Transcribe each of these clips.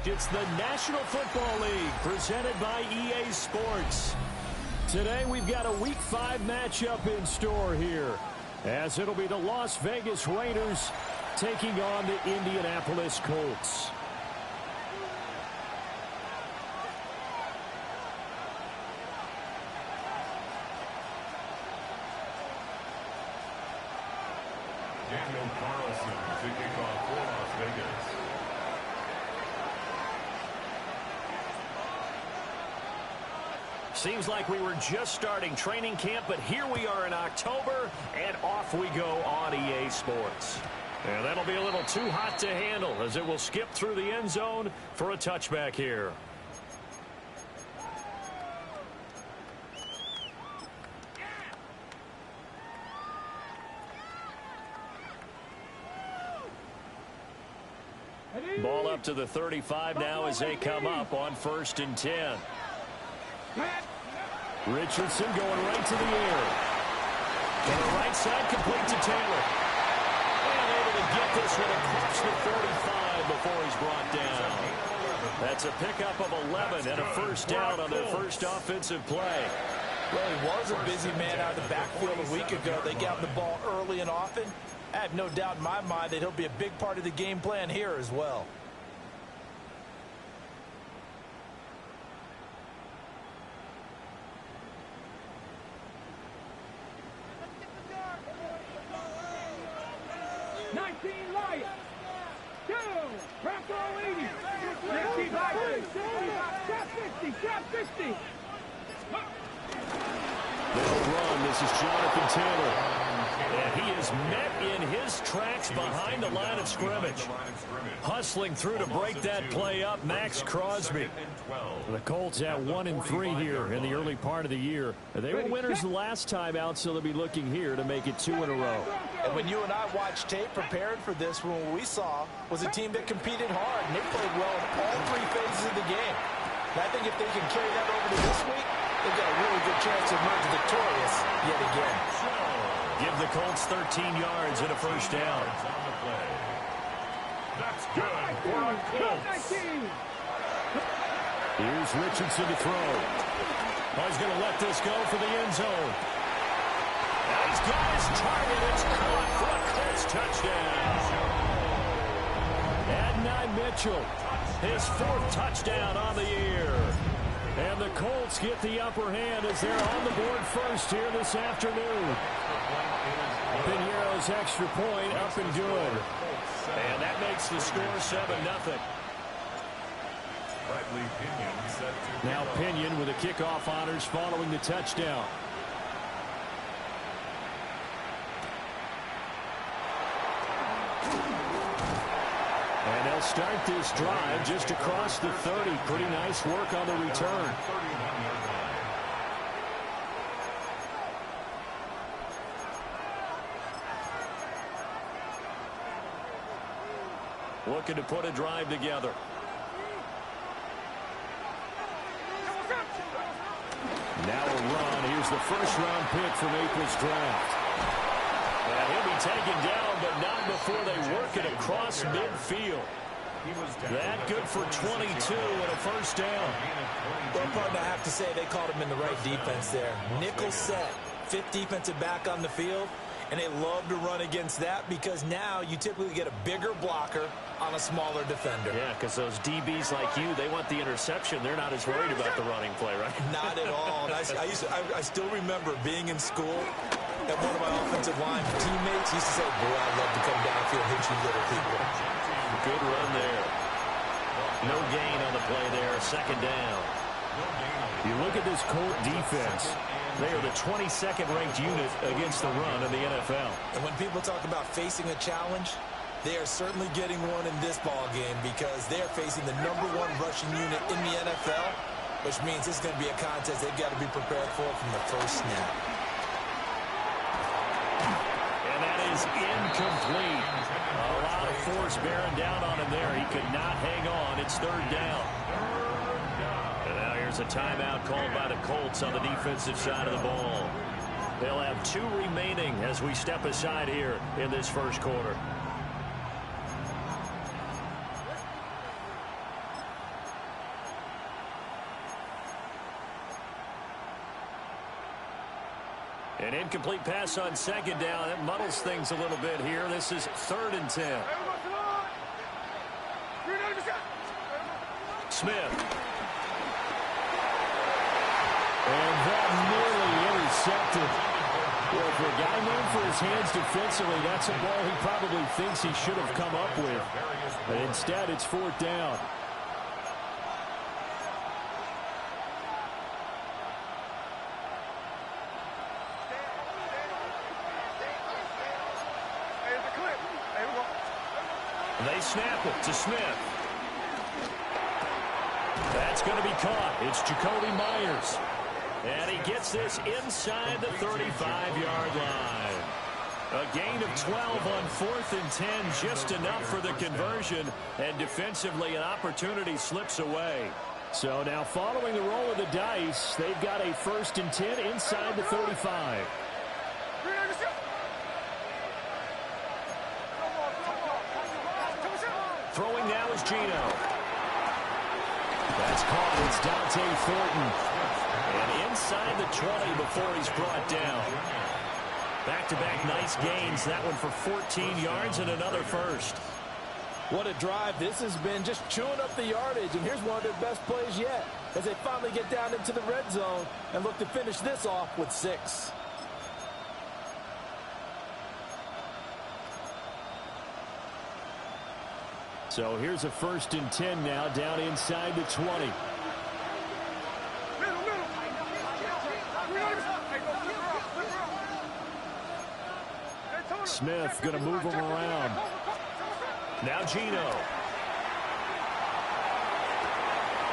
It's the National Football League presented by EA Sports. Today we've got a Week 5 matchup in store here, as it'll be the Las Vegas Raiders taking on the Indianapolis Colts. Daniel Carlson to kick off for Las Vegas. Seems like we were just starting training camp, but here we are in October, and off we go on EA Sports. And that'll be a little too hot to handle, as it will skip through the end zone for a touchback here. Ball up to the 35 now as they come up on 1st and 10. Richardson going right to the air. To the right side, complete to Taylor. And able to get this one across the 45 before he's brought down. That's a pickup of 11 and a first down on their first offensive play. Well, he was a busy man out of the backfield a week ago. They got him the ball early and often. I have no doubt in my mind that he'll be a big part of the game plan here as well. They'll run. This is Jonathan Taylor. And he is met in his tracks behind the line of scrimmage. Hustling through to break that play up, Max Crosby. The Colts at 1-3 here in the early part of the year. They were winners the last time out, so they'll be looking here to make it 2 in a row. And when you and I watched tape preparing for this, what we saw was a team that competed hard, and they played well in all 3 phases of the game. And I think if they can carry that over to this week, they've got a really good chance to emerge victorious yet again. Give the Colts 13 yards and a first down. That's good for a Colts. Here's Richardson to throw. Oh, he's going to let this go for the end zone. Now he's got his target. It's caught for a Colts touchdown. Adonai Mitchell, his 4th touchdown on the year. And the Colts get the upper hand as they're on the board first here this afternoon. Piñeiro's extra point up and good. And that makes the score 7-0. Now Pinion with the kickoff honors following the touchdown. And they'll start this drive just across the 30. Pretty nice work on the return. Looking to put a drive together. Now a run. Here's the first-round pick from April's draft. And he'll be taken down, but not before they work it across midfield. That good for 22 and a first down. Well, partner, I have to say they called him in the right defense there. Nickel set, 5th defensive back on the field. And they love to run against that because now you typically get a bigger blocker on a smaller defender. Yeah, because those DBs like you, they want the interception. They're not as worried about the running play, right? Not at all. And I still remember being in school, and one of my offensive line teammates used to say, boy, I'd love to come downfield and hit you little people. Good run there. No gain on the play there. 2nd down. You look at this Colt defense. They are the 22nd ranked unit against the run in the NFL. And when people talk about facing a challenge, they are certainly getting one in this ball game because they're facing the #1 rushing unit in the NFL, which means it's going to be a contest they've got to be prepared for from the first snap. And that is incomplete. A lot of force bearing down on him there. He could not hang on. It's 3rd down. And now here's a timeout called by the Colts on the defensive side of the ball. They'll have 2 remaining as we step aside here in this first quarter. An incomplete pass on second down. That muddles things a little bit here. This is 3rd and 10. Smith. And that nearly intercepted. Well, for a guy known for his hands defensively, that's a ball he probably thinks he should have come up with. But instead, it's 4th down. They snap it to Smith. That's going to be caught. It's Jacoby Myers. And he gets this inside the 35-yard line. A gain of 12 on 4th and 10, just enough for the conversion. And defensively, an opportunity slips away. So now following the roll of the dice, they've got a 1st and 10 inside the 35. Throwing now is Geno. That's caught. It's Dante Thornton. And inside the 20 before he's brought down. Back-to-back nice gains. That one for 14 yards and another first. What a drive this has been, just chewing up the yardage. And here's one of their best plays yet as they finally get down into the red zone and look to finish this off with 6. So here's a 1st and 10 now down inside the 20. Smith going to move him around. Now Geno.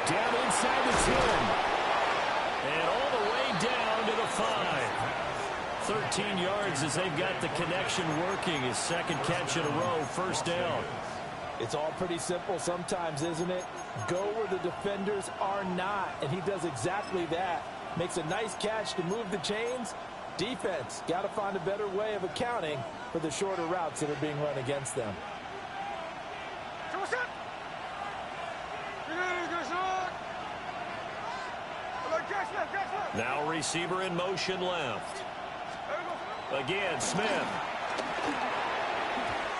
Down inside the 10. And all the way down to the 5. 13 yards as they've got the connection working. His 2nd catch in a row, 1st down. It's all pretty simple sometimes, isn't it? Go where the defenders are not, and he does exactly that. Makes a nice catch to move the chains. Defense, got to find a better way of accounting for the shorter routes that are being run against them. Now receiver in motion left. Again, Smith.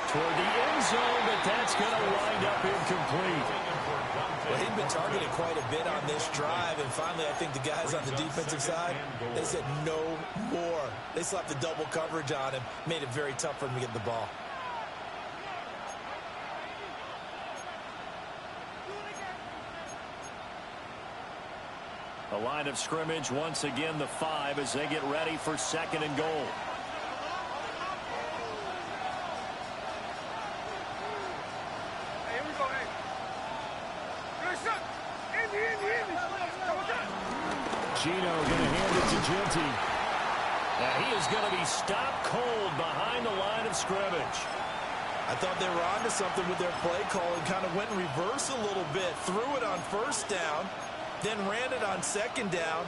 Toward the end zone, but that's going to wind up incomplete. Well, he'd been targeted quite a bit on this drive, and finally I think the guys on the defensive side, they said no more. They slapped the double coverage on him, made it very tough for him to get the ball. A line of scrimmage, once again the 5 as they get ready for 2nd and goal. Geno going to hand it to Genty. And he is going to be stopped cold behind the line of scrimmage. I thought they were onto something with their play call and kind of went in reverse a little bit. Threw it on 1st down, then ran it on 2nd down.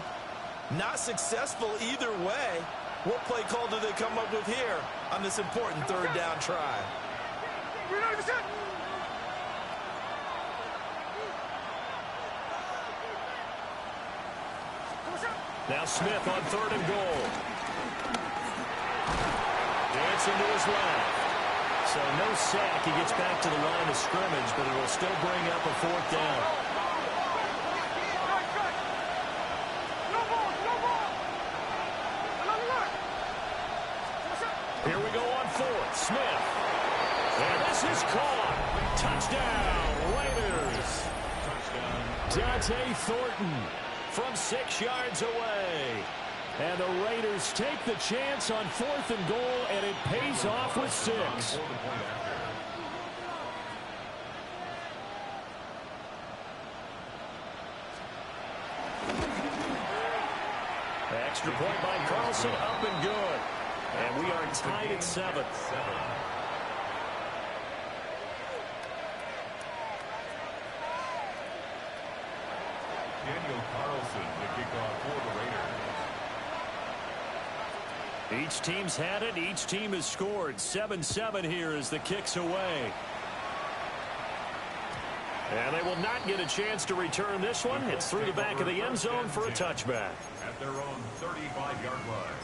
Not successful either way. What play call do they come up with here on this important 3rd down try? Now Smith on 3rd and goal. Dancing to his left. So no sack. He gets back to the line of scrimmage, but it will still bring up a 4th down. Here we go on 4th. Smith. And this is caught. Touchdown, Raiders. Dante Thornton from 6 yards away. And the Raiders take the chance on 4th and goal, and it pays off with 6. Extra point by Carlson, up and good. And we are tied at 7. Daniel Carlson, the kickoff for the Raiders. Each team's had it. Each team has scored. 7-7 here as the kick's away. And they will not get a chance to return this one. It's through the back of the end zone for a touchback. At their own 35-yard line.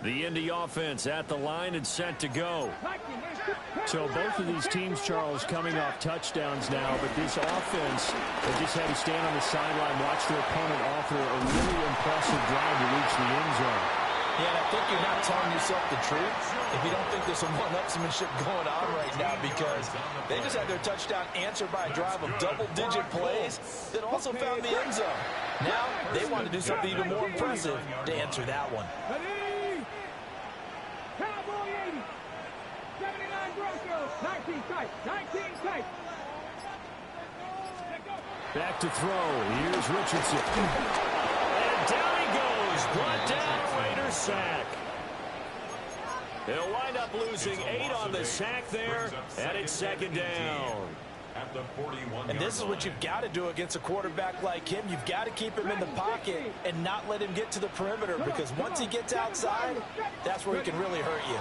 The Indy offense at the line and set to go. So both of these teams, Charles, coming off touchdowns now, but this offense, they just had to stand on the sideline, watch their opponent offer a really impressive drive to reach the end zone. Yeah, and I think you're not telling yourself the truth if you don't think there's some one-upsmanship going on right now, because they just had their touchdown answered by a drive of double-digit plays that also found the end zone. Now they want to do something even more impressive to answer that one. Cowboy 80. 79 Broncos. 19 tight. 19 tight. Back to throw. Here's Richardson. And down he goes. Brought down, Raiders sack. They'll wind up losing 8 on the sack there, and it's second down. And this is what you've got to do against a quarterback like him. You've got to keep him in the pocket and not let him get to the perimeter, because once he gets outside, that's where he can really hurt you.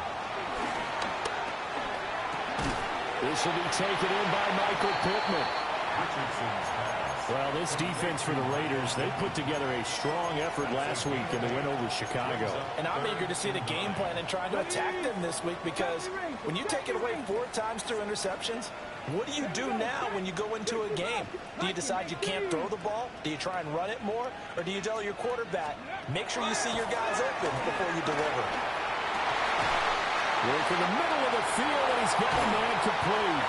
This will be taken in by Michael Pittman. Well, this defense for the Raiders, they put together a strong effort last week in the win over Chicago. And I'm eager to see the game plan and trying to attack them this week, because when you take it away 4 times through interceptions, what do you do now when you go into a game? Do you decide you can't throw the ball? Do you try and run it more? Or do you tell your quarterback, make sure you see your guys open before you deliver? Work in the middle of the field, and he's got a man complete.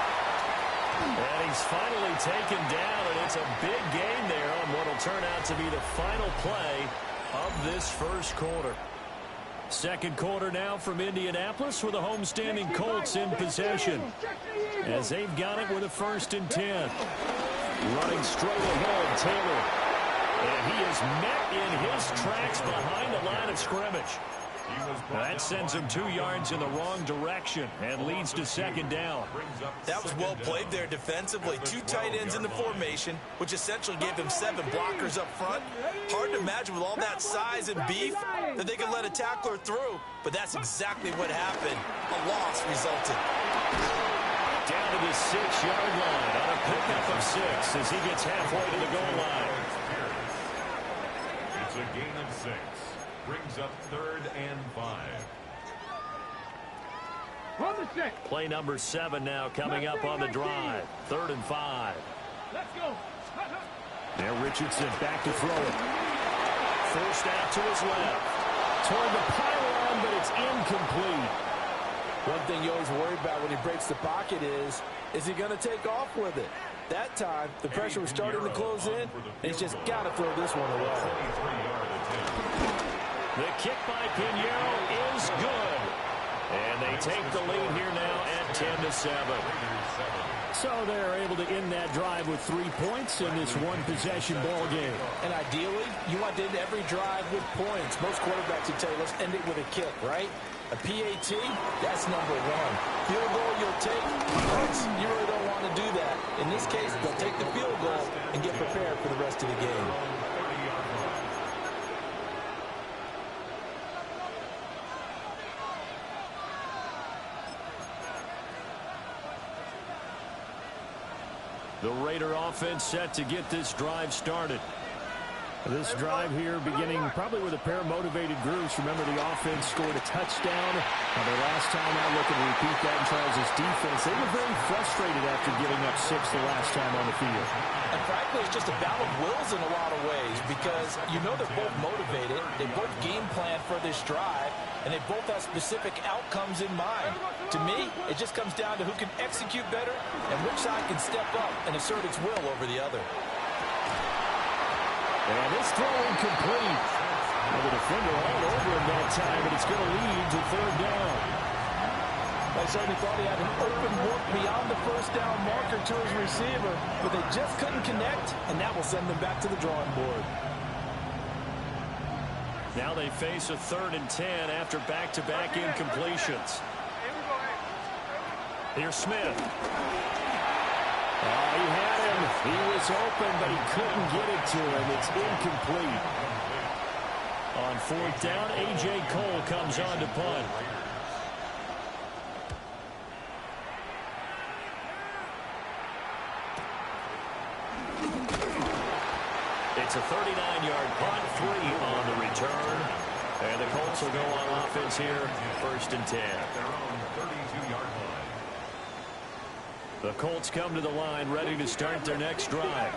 And he's finally taken down, and it's a big gain there on what will turn out to be the final play of this first quarter. Second quarter now from Indianapolis with the homestanding Colts in possession, as they've got it with a 1st and 10. Running straight ahead, Taylor. And he is met in his tracks behind the line of scrimmage. That sends him 2 yards in the wrong direction and leads to second down. That was well played there defensively. 2 tight ends in the formation, which essentially gave them 7 blockers up front. Hard to imagine with all that size and beef that they could let a tackler through, but that's exactly what happened. A loss resulted. Down to the 6-yard line on a pickup of 6 as he gets halfway to the goal line. It's a gain of 6. Brings up 3rd and 5. On the 6. Play number 7 now coming up on the drive. 3rd and 5. Let's go. Now Richardson back to throw it. First out to his left. Toward the pylon, but it's incomplete. One thing you always worry about when he breaks the pocket is he going to take off with it? That time, the pressure was starting to close in, and he's just got to throw this one away. The kick by Pinheiro is good. And they take the lead here now at 10-7. So they're able to end that drive with 3 points in this one-possession ball game. And ideally, you want to end every drive with points. Most quarterbacks would tell you, let's end it with a kick, right? A PAT, that's number 1. Field goal you'll take, points, you really don't want to do that. In this case, they'll take the field goal and get prepared for the rest of the game. The Raider offense set to get this drive started. This drive here beginning probably with a pair of motivated groups. Remember, the offense scored a touchdown. The last time out, looking to repeat that in Charles' defense. They were very frustrated after giving up 6 the last time on the field. And frankly, it's just a battle of wills in a lot of ways, because you know they're both motivated. They both game plan for this drive, and they both have specific outcomes in mind. To me, it just comes down to who can execute better and which side can step up and assert its will over the other. And this throw incomplete. Well, the defender all over him that time, but it's going to lead to 3rd down. I certainly thought he had an open look beyond the 1st down marker to his receiver, but they just couldn't connect, and that will send them back to the drawing board. Now they face a 3rd and 10 after back-to-back incompletions. Here's Smith. Oh, he had him. He was open, but he couldn't get it to him. It's incomplete. On 4th down, A.J. Cole comes on to punt. It's a 39-yard punt, 3 on the return. And the Colts will go on offense here, 1st and 10. Their own 32-yard line. The Colts come to the line ready to start their next drive.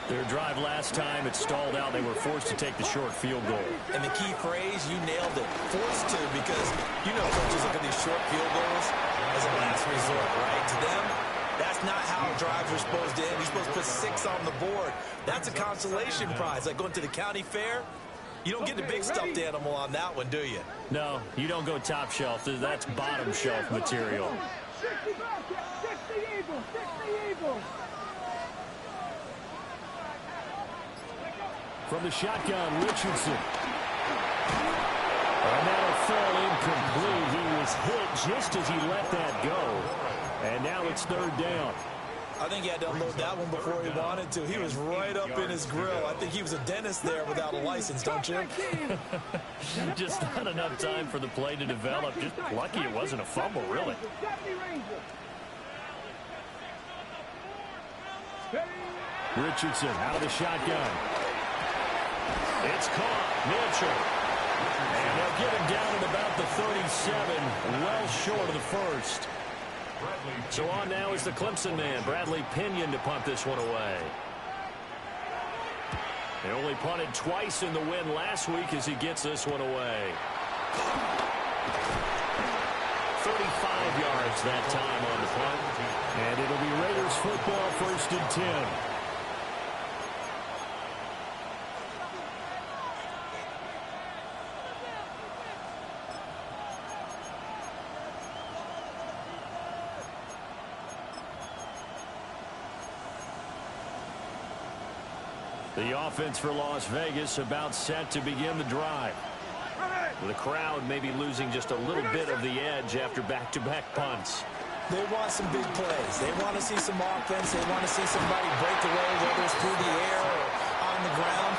Their drive last time, it stalled out. They were forced to take the short field goal. And the key phrase, you nailed it, forced to, because you know coaches look at these short field goals as a last resort, right? To them, that's not how drives are supposed to end. You're supposed to put 6 on the board. That's a consolation prize. Like going to the county fair, you don't get the big stuffed animal on that one, do you? No, you don't go top shelf. That's bottom shelf material. 60 Eagles, 60 Eagles. From the shotgun, Richardson. And that'll fall incomplete. He was hit just as he let that go. And now it's 3rd down. I think he had to unload that one before he wanted to. He was right up in his grill. I think he was a dentist there without a license, don't you? Just not enough time for the play to develop. Just lucky it wasn't a fumble, really. Richardson out of the shotgun. It's caught. Mitchell. And they'll get him down at about the 37, well short of the first. So on now is the Clemson man, Bradley Pinion, to punt this one away. They only punted twice in the win last week as he gets this one away. 35 yards that time on the punt. And it'll be Raiders football, 1st and 10. The offense for Las Vegas about set to begin the drive. The crowd maybe losing just a little bit of the edge after back-to-back punts. They want some big plays. They want to see some offense. They want to see somebody break away, whether it's through the air or on the ground.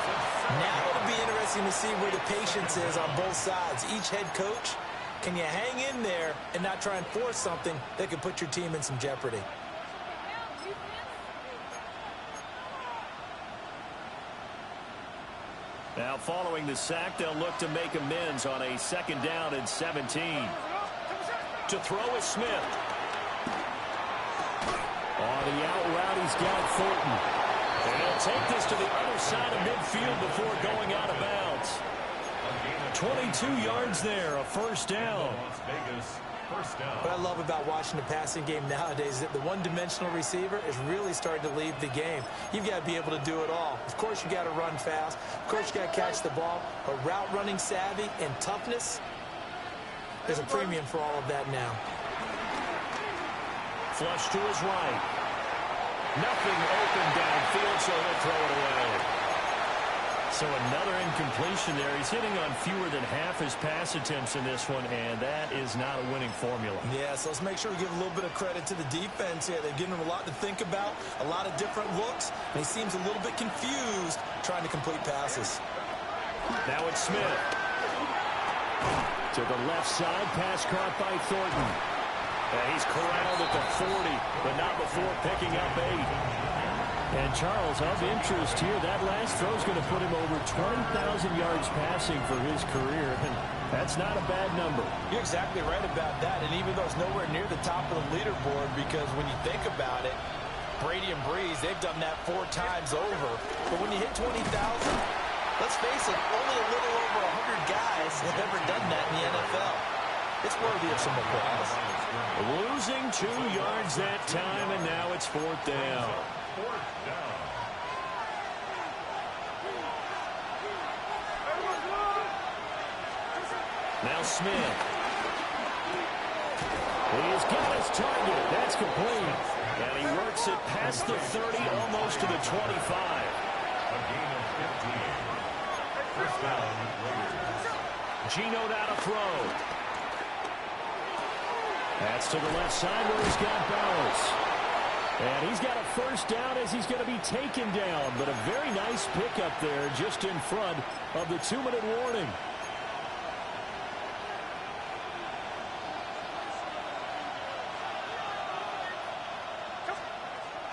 Now it'll be interesting to see where the patience is on both sides. Each head coach, can you hang in there and not try and force something that could put your team in some jeopardy? Now following the sack, they'll look to make amends on a 2nd down and 17. To throw is Smith. On the out route, he's got Thornton. And he'll take this to the other side of midfield before going out of bounds. 22 yards there, a 1st down. Las Vegas, 1st down. What I love about watching the passing game nowadays is that the one-dimensional receiver is really starting to leave the game. You've got to be able to do it all. Of course, you got to run fast. Of course, you got to catch the ball. But route running savvy and toughness, there's a premium for all of that now. Flush to his right. Nothing open downfield, so he'll throw it away. So another incompletion there. He's hitting on fewer than half his pass attempts in this one, and that is not a winning formula. Yeah, so let's make sure we give a little bit of credit to the defense here. They've given him a lot to think about, a lot of different looks, and he seems a little bit confused trying to complete passes. Now it's Smith. To the left side, pass caught by Thornton. He's corralled at the 40, but not before picking up 8. And Charles, of interest here, that last throw is going to put him over 20,000 yards passing for his career, and that's not a bad number. You're exactly right about that, and even though it's nowhere near the top of the leaderboard, because when you think about it, Brady and Breeze, they've done that 4 times over. But when you hit 20,000, let's face it, only a little over 100 guys have ever done that in the NFL. It's worthy of some applause. Losing 2 yards that time, and now it's 4th down. 4th down. Now Smith. He's got his target. That's complete. And he works it past the 30, almost to the 25. A gain of 15. 1st down, Raiders. Gino now to throw. That's to the left side where he's got Bowers. And he's got a 1st down as he's going to be taken down. But a very nice pickup there just in front of the 2-minute warning.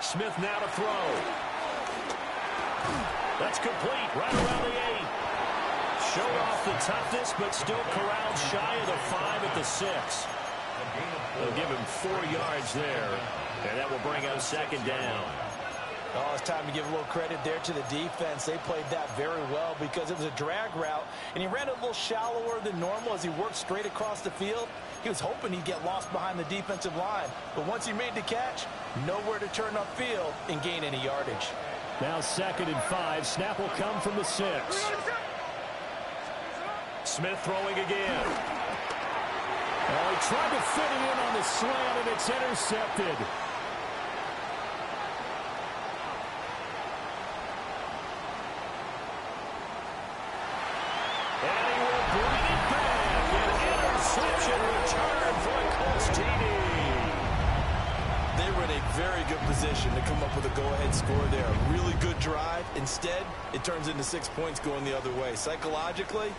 Smith now to throw. That's complete right around the 8. Showed off the toughness, but still corralled shy of the 5 at the 6. They'll give him 4 yards there, and that will bring up second down. Oh, it's time to give a little credit there to the defense. They played that very well because it was a drag route, and he ran a little shallower than normal as he worked straight across the field. He was hoping he'd get lost behind the defensive line, but once he made the catch, nowhere to turn upfield and gain any yardage. Now 2nd and 5. Snap will come from the 6. Smith throwing again. Oh, he tried to fit it in on the slant, and it's intercepted. And he will bring it back. An interception return for a Colts TD. They were in a very good position to come up with a go-ahead score there. A really good drive. Instead, it turns into 6 points going the other way. Psychologically,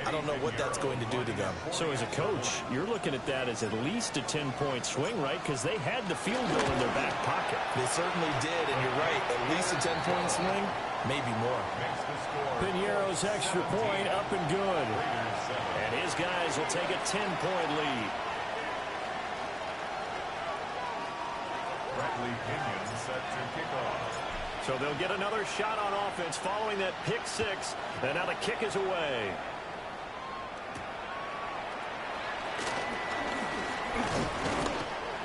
I don't know what that's going to do to them. So as a coach, you're looking at that as at least a 10-point swing, right? Because they had the field goal in their back pocket. They certainly did, and you're right. At least a 10-point swing, maybe more. Piniero's extra point up and good. And his guys will take a 10-point lead. Bradley Pinion set to kick off. So they'll get another shot on offense following that pick 6. And now the kick is away.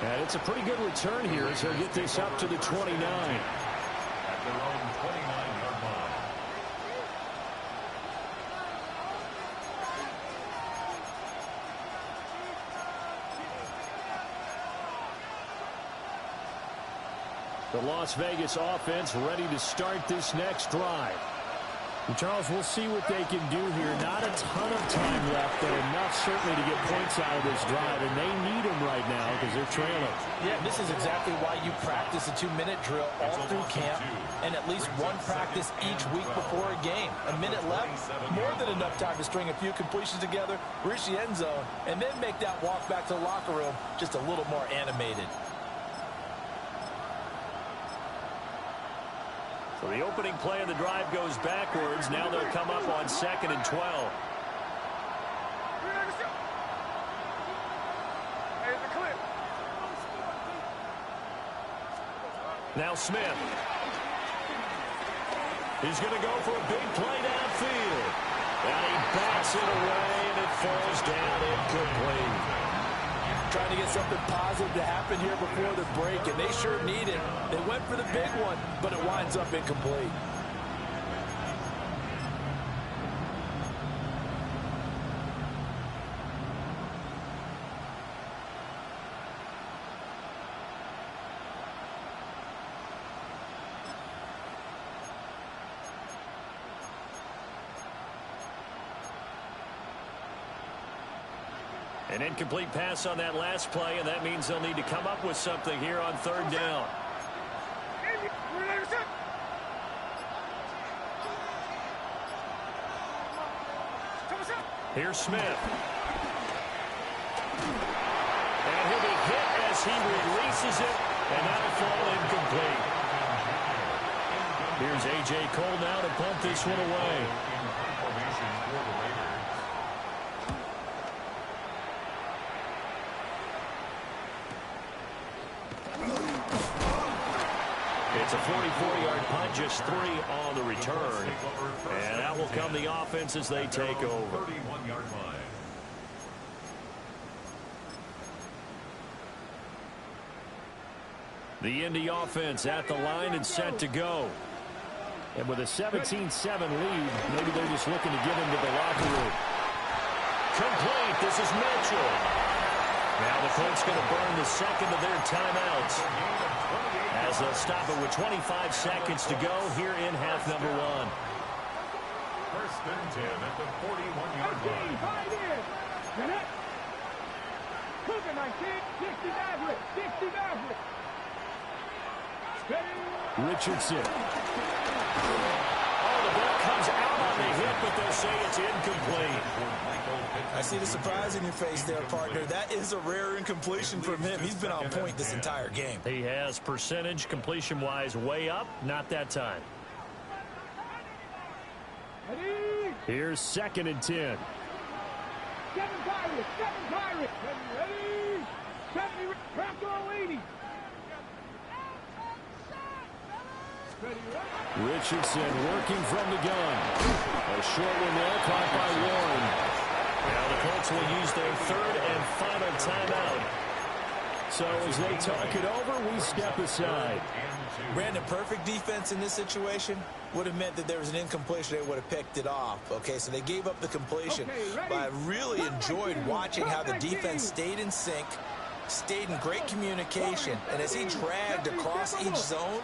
And it's a pretty good return here as he'll get this up to the 29. At their own 29-yard line. The Las Vegas offense ready to start this next drive. And Charles, we'll see what they can do here. Not a ton of time left, but enough certainly to get points out of this drive, and they need them right now because they're trailing. Yeah, this is exactly why you practice a 2-minute drill all through camp and at least one practice each week before a game. A minute left, more than enough time to string a few completions together, reach the end zone, and then make that walk back to the locker room just a little more animated. So the opening play of the drive goes backwards. Now they'll come up on 2nd and 12. Now Smith. He's going to go for a big play downfield. And he backs it away, and it falls down incomplete. Trying to get something positive to happen here before the break, and they sure need it. They went for the big one, but it winds up incomplete. An incomplete pass on that last play, and that means they'll need to come up with something here on 3rd down. Here's Smith. And he'll be hit as he releases it, and that'll fall incomplete. Here's A.J. Cole now to punt this one away. It's a 44-yard punt, just 3 on the return. And out will come the offense as they take over. 31-yard line. The Indy offense at the line and set to go. And with a 17-7 lead, maybe they're just looking to get into the locker room. Complete. This is Mitchell. Now the Colts going to burn the second of their timeouts as they'll stop it with 25 seconds to go here in half number 1. 1st and 10 at the 41-yard line. Richardson. Oh, the ball comes out on the hit, but they'll say it's incomplete. I see the surprise in your face there, partner. That is a rare incompletion from him. He's been on point this entire game. He has percentage completion-wise way up, not that time. Ready, Here's 2nd and 10. 7 Pirates, 7 Pirates. Ready? 70, Bronco 80. Richardson working from the gun. A short one there, caught by Warren. Now the Colts will use their 3rd and final timeout. So as they talk it over, we step aside. Brandon, perfect defense in this situation would have meant that there was an incompletion. They would have picked it off. Okay, so they gave up the completion. But I really enjoyed watching how the defense stayed in sync, stayed in great communication. And as he dragged across each zone,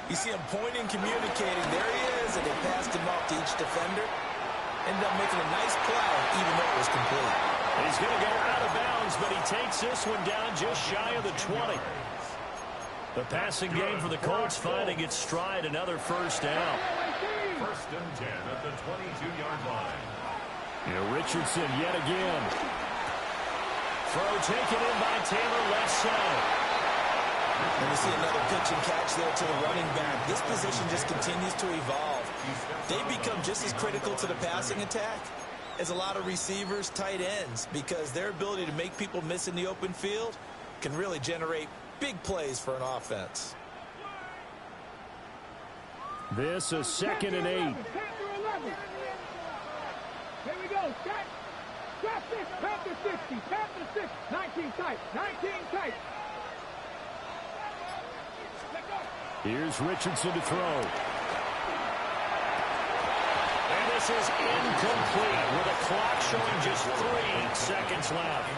you see him pointing, communicating. There he is, and they passed him off to each defender. Ended up making a nice play, even though it was complete. He's going to go out of bounds, but he takes this one down just shy of the 20. The passing game for the Colts finding its stride, another first down. 1st and 10 at the 22-yard line. Richardson yet again. Throw taken in by Taylor, left side. And you see another pitch and catch there to the running back. This position just continues to evolve. They become just as critical to the passing attack as a lot of receivers, tight ends, because their ability to make people miss in the open field can really generate big plays for an offense. This is 2nd and 8. Here we go. Stop this. Panther 60. Panther 6. 19 tight. 19 tight. Here's Richardson to throw. And this is incomplete with a clock showing just 3 seconds left.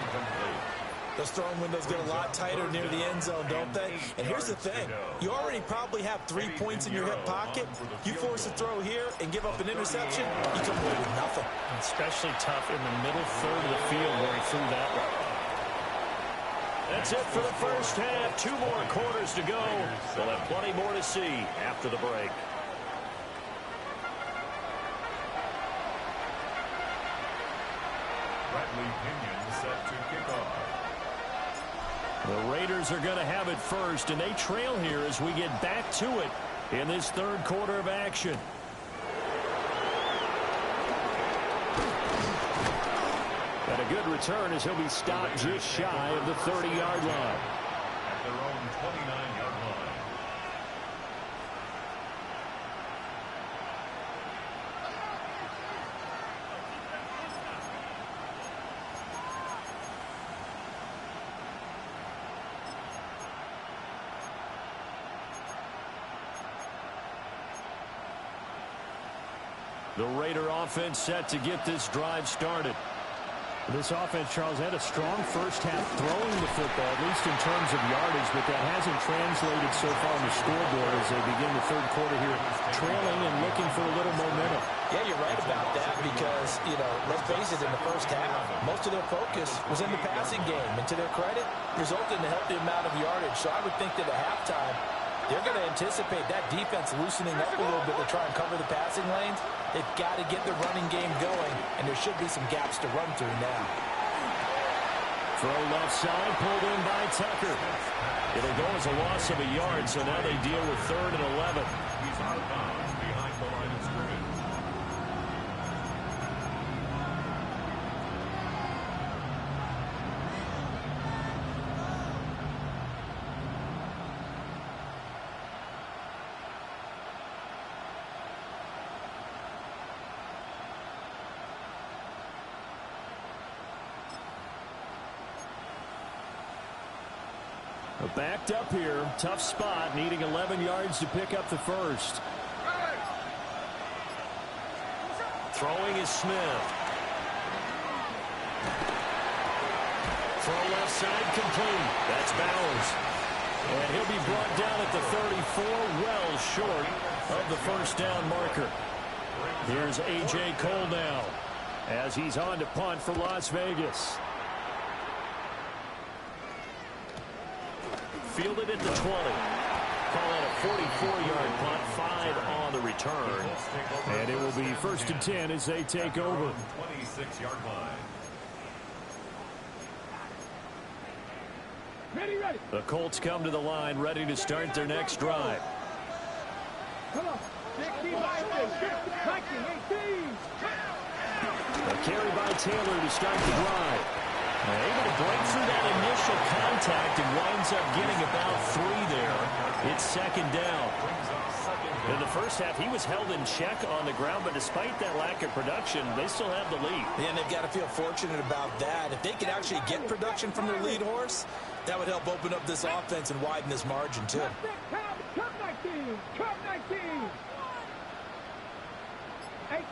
Those throwing windows get a lot tighter near the end zone, don't they? And here's the thing. You already probably have 3 points in your hip pocket. You force a throw here and give up an interception, you come away with nothing. Especially tough in the middle third of the field where he threw that one. That's it for the first half. 2 more quarters to go. We'll have plenty more to see after the break. Bradley Pinion set to kick off. The Raiders are going to have it first, and they trail here as we get back to it in this 3rd quarter of action. And a good return as he'll be stopped just shy of the 30-yard line. At their own 29-yard line. The Raider offense set to get this drive started. This offense, Charles, had a strong first half throwing the football, at least in terms of yardage, but that hasn't translated so far on the scoreboard as they begin the 3rd quarter here, trailing and looking for a little momentum. Yeah, you're right about that because, let's face it, in the first half, most of their focus was in the passing game. And to their credit, resulted in a healthy amount of yardage. So I would think that at halftime, they're going to anticipate that defense loosening up a little bit to try and cover the passing lanes. They've got to get the running game going, and there should be some gaps to run through now. Throw left side, pulled in by Tucker. It'll go as a loss of a yard, so now they deal with 3rd and 11. He's out of bounds behind the line of scrimmage. Backed up here, tough spot, needing 11 yards to pick up the first. Throwing is Smith. Throw left side complete. That's Bowers. And he'll be brought down at the 34, well short of the first down marker. Here's A.J. Cole now as he's on to punt for Las Vegas. Fielded at the 20. Call it a 44-yard punt, 5 on the return. And it will be 1st and 10 as they take over. 26-yard line. Ready. The Colts come to the line, ready to start their next drive. Come on. 60, 19, 18. A carry by Taylor to start the drive. Able to break through that initial contact and winds up getting about 3 there. It's second down. In the first half, he was held in check on the ground, but despite that lack of production, they still have the lead. Yeah, and they've got to feel fortunate about that. If they could actually get production from their lead horse, that would help open up this offense and widen this margin, too. Cup 19. Cup 19. 18,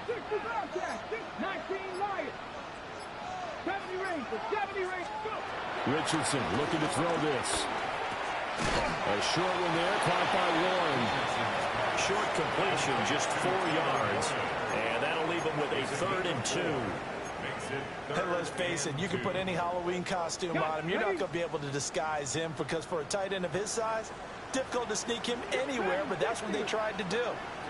60 Bobcats, 19 Lions. 70 Rangers, 70 Rangers. Richardson looking to throw this. A short one there, caught by Warren. Short completion, just 4 yards. And that'll leave him with a 3rd and 2. And let's face it, you can put any Halloween costume on him. You're not going to be able to disguise him because for a tight end of his size, difficult to sneak him anywhere, but that's what they tried to do.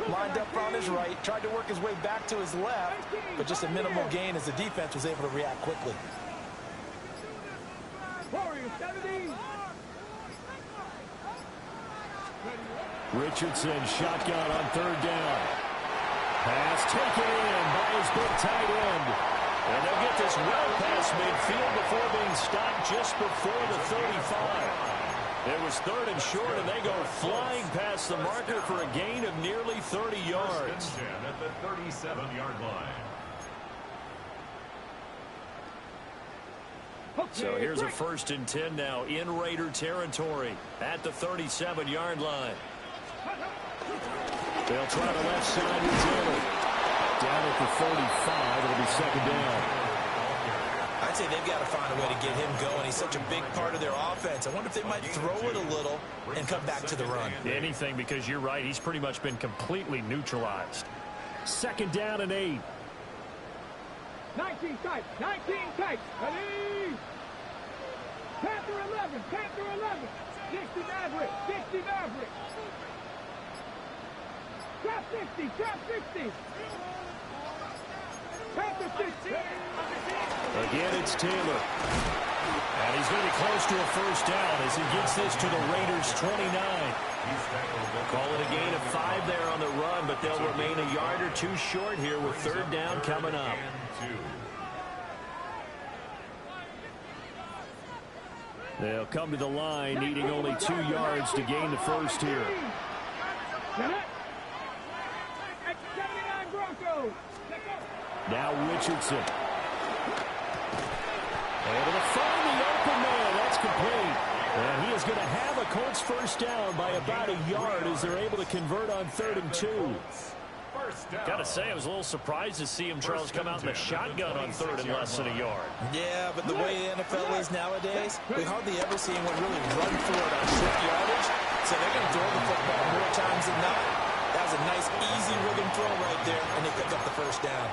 Lined up on his right, tried to work his way back to his left, but just a minimal gain as the defense was able to react quickly. Richardson shotgun on 3rd down. Pass taken in by his big tight end. And they'll get this well past midfield before being stopped just before the 35. It was 3rd and short, and they go flying past the marker for a gain of nearly 30 yards. At the 37-yard line. So here's a 1st and 10 now in Raider territory at the 37-yard line. They'll try the left side with Taylor. Down at the 35, it'll be 2nd down. I'd say they've got to find a way to get him going. He's such a big part of their offense. I wonder if they might throw it a little and come back to the run. Anything, because you're right. He's pretty much been completely neutralized. 2nd down and 8. 19 tight. 19 tight. Ready? Panther 11. Panther 11. 60 Maverick. 60 Maverick. Trap 60. Trap 60. Panther 60. Again, it's Taylor. And he's going to be close to a 1st down as he gets this to the Raiders' 29. Call it a gain of 5 there on the run, but they'll remain a yard or 2 short here with 3rd down coming up. They'll come to the line needing only 2 yards to gain the 1st here. 79 Broncos. Now Richardson. Able to find the open man. That's complete. And he is going to have a Colts 1st down by about a yard as they're able to convert on 3rd and 2. Got to say, I was a little surprised to see him, Charles, come out in the shotgun on 3rd and less than a yard. Yeah, but the way the NFL is nowadays, we hardly ever see anyone really run for it on short yardage. So they're going to throw the football more times than not. That was a nice, easy rhythm throw right there, and they pick up the 1st down.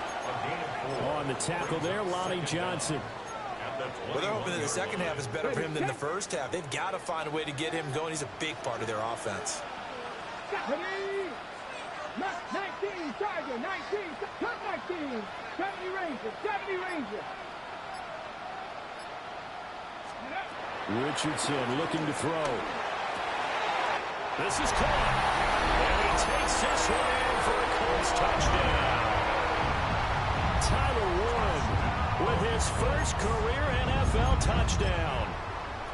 On the tackle there, Lonnie Johnson. Well, they're hoping that the 2nd half is better for him than the 1st half. They've got to find a way to get him going. He's a big part of their offense. 19, Tiger, 19, cut 19, 70 Rangers, 70 Rangers. Richardson looking to throw. This is caught. And he takes this one in for a Colts touchdown. Tyler Warren with his 1st career NFL touchdown.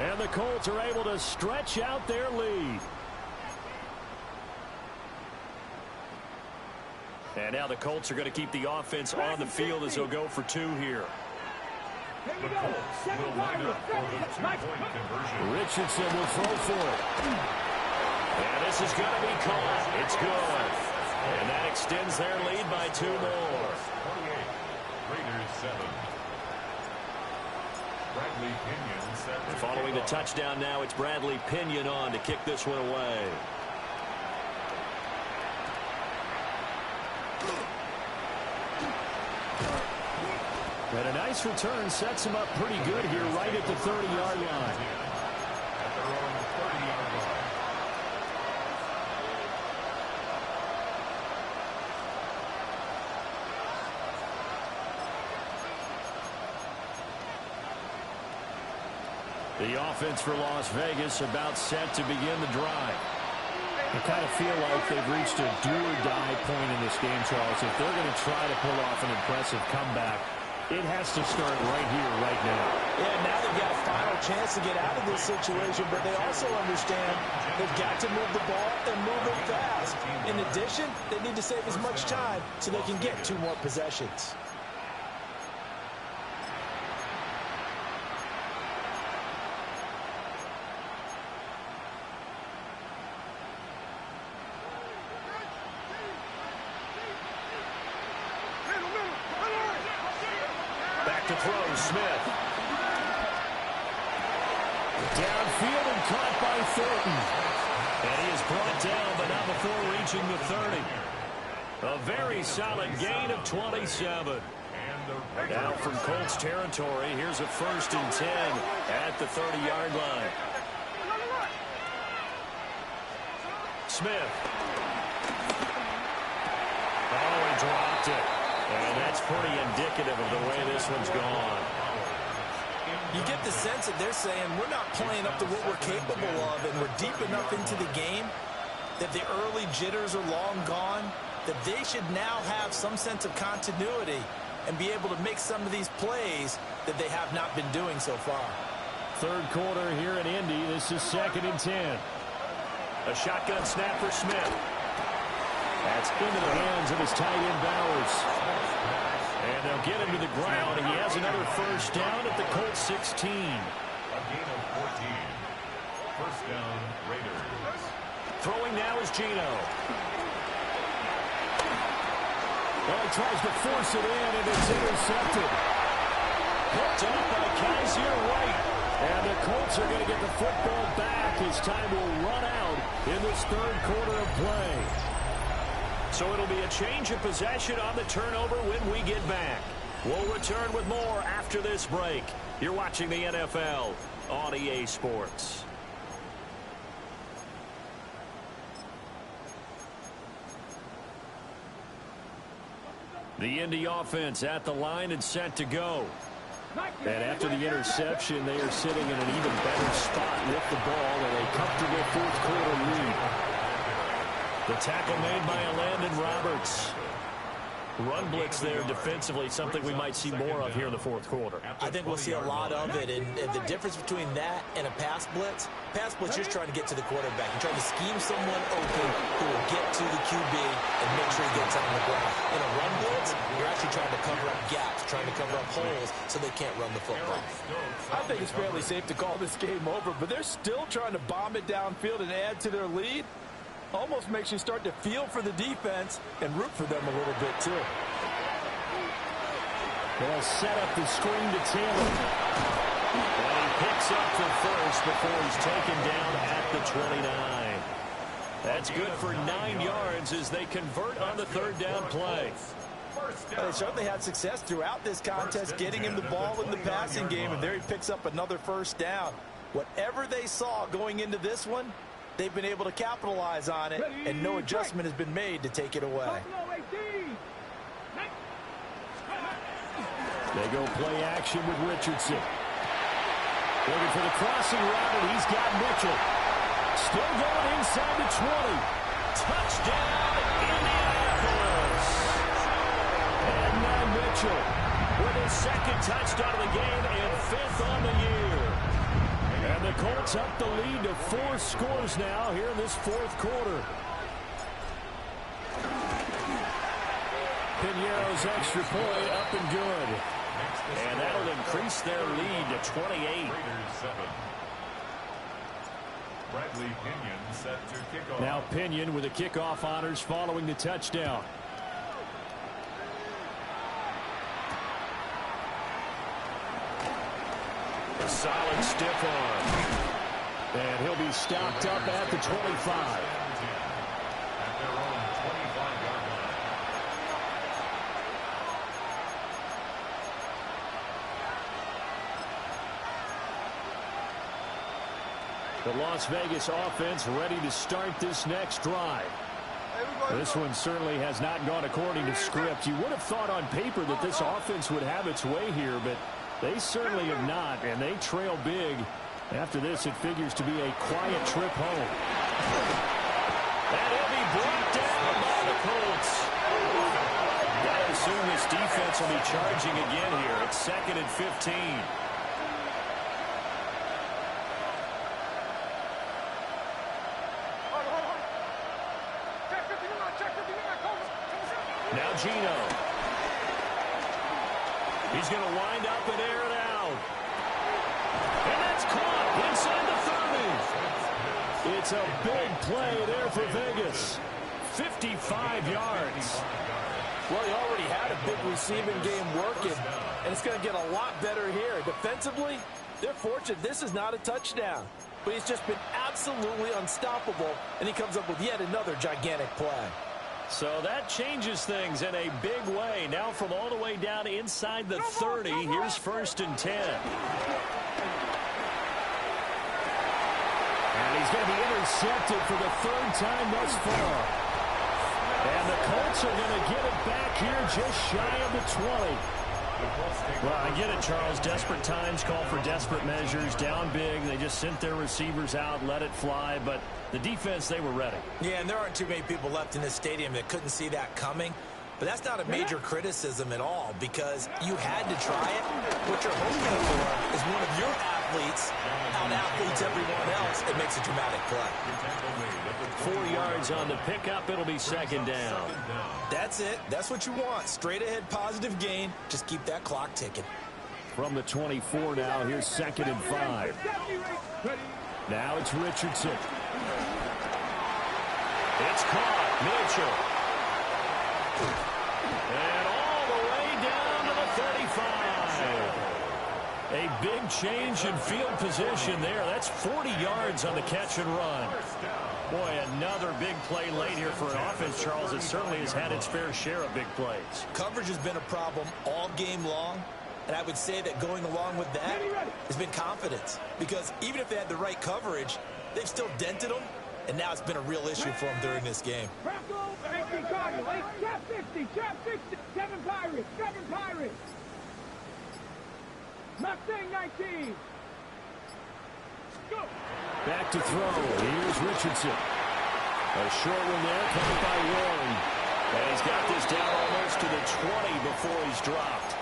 And the Colts are able to stretch out their lead. And now the Colts are going to keep the offense on the field as they'll go for 2 here. The Colts will line up for the 2-point conversion. Richardson will throw for it. And this is going to be caught. It's good. And that extends their lead by 2 more. 28, Raiders 7. Bradley Pinion set to Following the touchdown now, it's Bradley Pinion on to kick this one away. And a nice return sets him up pretty good here right at the 30-yard line. At their own 30-yard line. The offense for Las Vegas about set to begin the drive. I kind of feel like they've reached a do-or-die point in this game, Charles. If they're going to try to pull off an impressive comeback, it has to start right here, right now. Yeah, now they've got a final chance to get out of this situation, but they also understand they've got to move the ball and move it fast. In addition, they need to save as much time so they can get 2 more possessions. To throw, Smith. Downfield and caught by Thornton. And he is brought down, but not before reaching the 30. A very solid gain of 27. Now from Colts territory, here's a 1st and 10 at the 30-yard line. Smith. Oh, he dropped it. And that's pretty indicative of the way this one's gone. You get the sense that they're saying we're not playing up to what we're capable of, and we're deep enough into the game that the early jitters are long gone, that they should now have some sense of continuity and be able to make some of these plays that they have not been doing so far. 3rd quarter here in Indy. This is 2nd and 10. A shotgun snap for Smith. That's into the hands of his tight end, Bowers. And they'll get him to the ground. He has another 1st down at the Colts 16. A gain of 14. 1st down, Raiders. Throwing now is Geno. Well, he tries to force it in, and it's intercepted. Picked up by Kaiser White. And the Colts are going to get the football back as time will run out in this 3rd quarter of play. So it'll be a change of possession on the turnover when we get back. We'll return with more after this break. You're watching the NFL on EA Sports. The Indy offense at the line and set to go. And after the interception, they are sitting in an even better spot with the ball in a comfortable 4th quarter lead. The tackle made by Landon Roberts. Run blitz there defensively, something we might see more of here in the 4th quarter. I think we'll see a lot of it, and the difference between that and a pass blitz just trying to get to the quarterback. You're trying to scheme someone open who will get to the QB and make sure he gets on the ground. In a run blitz, you're actually trying to cover up gaps, trying to cover up holes so they can't run the football. I think it's fairly safe to call this game over, but they're still trying to bomb it downfield and add to their lead. Almost makes you start to feel for the defense and root for them a little bit, too. They'll set up the screen to Taylor. And he picks up the 1st before he's taken down at the 29. That's good for 9 yards as they convert on the 3rd down play. They certainly had success throughout this contest getting him the ball in the passing game, and there he picks up another 1st down. Whatever they saw going into this one, they've been able to capitalize on it, and no adjustment has been made to take it away. They go play action with Richardson. Looking for the crossing route, and he's got Mitchell. Still going inside the 20. Touchdown, Indianapolis. And now Mitchell with his 2nd touchdown of the game and 5th on the year. And the Colts up the lead to 4 scores now here in this 4th quarter. Piñeiro's extra point up and good. And that'll increase their lead to 28. Bradley Pinion set to kick off. Now Pinion with the kickoff honors following the touchdown. A solid stiff arm. And he'll be stopped up at the 25. At their own 25-yard line. The Las Vegas offense ready to start this next drive. This one certainly has not gone according to script. You would have thought on paper that this offense would have its way here, but they certainly have not, and they trail big. After this, it figures to be a quiet trip home. Colts will be charging again here. It's 2nd and 15. Now Gino. He's going to wind up and air it out. And that's caught inside the 30. It's a big play there for Vegas. 55 yards. Well, he already had a big receiving game working, and it's going to get a lot better here. Defensively, they're fortunate this is not a touchdown. But he's just been absolutely unstoppable, and he comes up with yet another gigantic play. So that changes things in a big way. Now from all the way down inside the 30, here's 1st and 10. And he's going to be intercepted for the 3rd time thus far. And the Colts are going to get it back here just shy of the 20. Well, I get it, Charles. Desperate times call for desperate measures. Down big. They just sent their receivers out, let it fly. But the defense, they were ready. Yeah, and there aren't too many people left in this stadium that couldn't see that coming. But that's not a major criticism at all because you had to try it. What you're hoping for is one of your athletes out-athletes everyone else and makes a dramatic play. 4 yards on the pickup. It'll be 2nd down. That's it. That's what you want. Straight ahead positive gain. Just keep that clock ticking. From the 24 now, here's 2nd and 5. Now it's Richardson. It's caught. Mitchell. And all the way down to the 35. A big change in field position there. That's 40 yards on the catch and run. Boy, another big play late here for an offense, Charles. It certainly has had its fair share of big plays. Coverage has been a problem all game long. And I would say that going along with that has been confidence. Because even if they had the right coverage, they've still dented them. And now it's been a real issue for them during this game. Chap 60, 7 Pirates, 7 Pirates. Mustang 19. Go. Back to throw. Here's Richardson. A short one there, caught by Warren. And he's got this down almost to the 20 before he's dropped.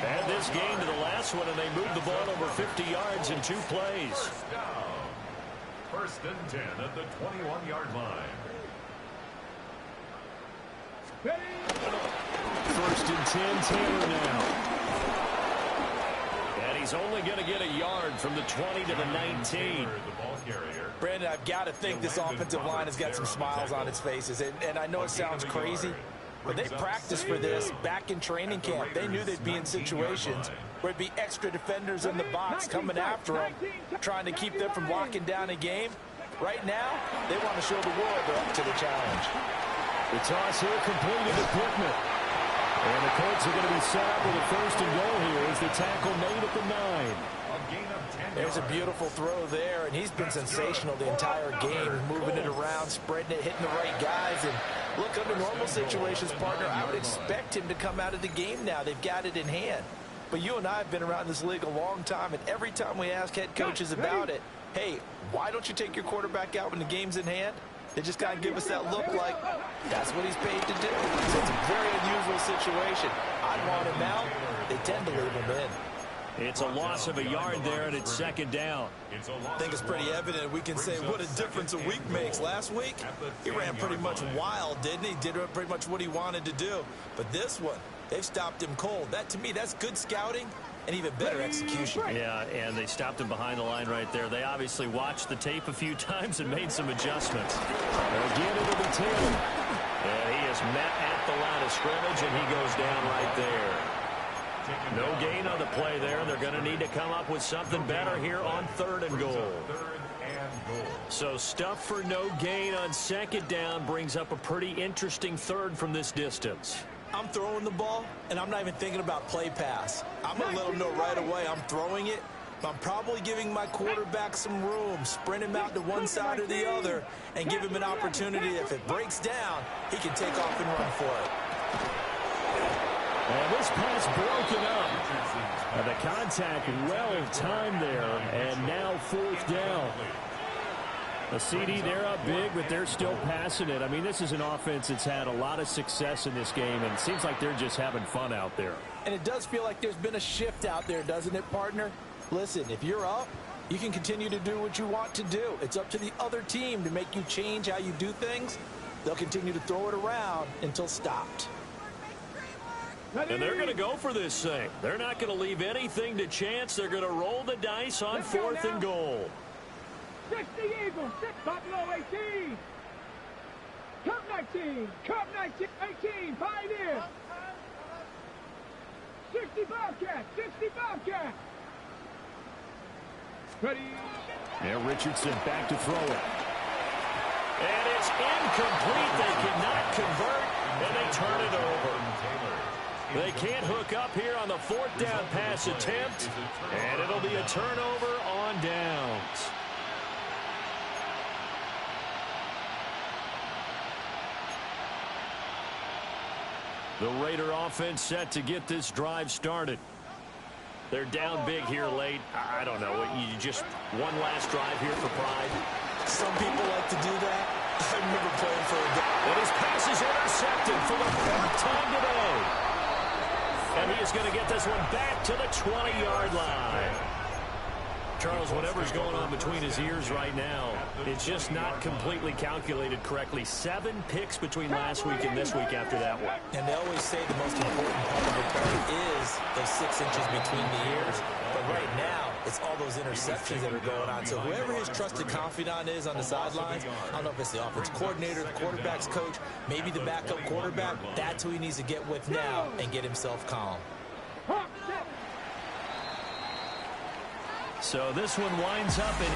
Add this game to the last one, and they moved the ball over 50 yards in 2 plays. 1st and 10 at the 21-yard line. 1st and 10, Taylor now. And he's only going to get a yard from the 20 to the 19. Brandon, I've got to think this offensive line has got some smiles on its faces. And I know it sounds crazy, but they practiced for this back in training camp. They knew they'd be in situations where it'd be extra defenders in the box coming after them, trying to keep them from locking down a game. Right now, they want to show the world they're up to the challenge. The toss here completed to Pittman. And the Colts are going to be set up with a 1st and goal here as the tackle made at the 9. There's a beautiful throw there, and he's been sensational the entire game, moving it around, spreading it, hitting the right guys. And look, under normal situations, partner, I would expect him to come out of the game now. They've got it in hand. But you and I have been around this league a long time, and every time we ask head coaches about it, hey, why don't you take your quarterback out when the game's in hand? They just got to give us that look like that's what he's paid to do. So it's a very unusual situation. I'd want him out. They tend to leave him in. It's a loss of a yard there, and it's 2nd down. I think it's pretty evident. We can say what a difference a week makes. Last week, he ran pretty much wild, didn't he? Did pretty much what he wanted to do. But this one, they've stopped him cold. That, to me, that's good scouting and even better execution. Yeah, and they stopped him behind the line right there. They obviously watched the tape a few times and made some adjustments. Again, it'll be Taylor. And he is met at the line of scrimmage, and he goes down right there. No gain on the play there. They're going to need to come up with something better here on 3rd and goal. So stuff for no gain on 2nd down brings up a pretty interesting 3rd from this distance. I'm throwing the ball, and I'm not even thinking about play pass. I'm going to let them know right away I'm throwing it. I'm probably giving my quarterback some room, sprint him out to one side or the other, and give him an opportunity. If it breaks down, he can take off and run for it. And this pass broken up. And the contact well timed there, and now 4th down. A CD, they're up big, but they're still passing it. I mean, this is an offense that's had a lot of success in this game, and it seems like they're just having fun out there. And it does feel like there's been a shift out there, doesn't it, partner? Listen, if you're up, you can continue to do what you want to do. It's up to the other team to make you change how you do things. They'll continue to throw it around until stopped. And they're going to go for this thing. They're not going to leave anything to chance. They're going to roll the dice on 4th and goal. 60 Eagles, 6 Buffalo 18. Cup 19, Cup 19, 18, Pioneer. 60 Bobcats, 60 Bobcats. Ready. Now Richardson back to throw it. And it's incomplete. They cannot convert, and they turn it over. They can't hook up here on the 4th down pass attempt, and it'll be a turnover on downs. The Raider offense set to get this drive started. They're down big here late. I don't know. You just one last drive here for pride. Some people like to do that. I remember playing for a guy. And his pass is intercepted for the 4th time today. And he is going to get this one back to the 20-yard line. Charles, whatever's going on between his ears right now, it's just not completely calculated correctly. 7 picks between last week and this week after that one. And they always say the most important part of a play is those 6 inches between the ears. But right now, it's all those interceptions that are going on. So whoever his trusted confidant is on the sidelines, I don't know if it's the offense coordinator, the quarterback's coach, maybe the backup quarterback, that's who he needs to get with now and get himself calm. So this one winds up in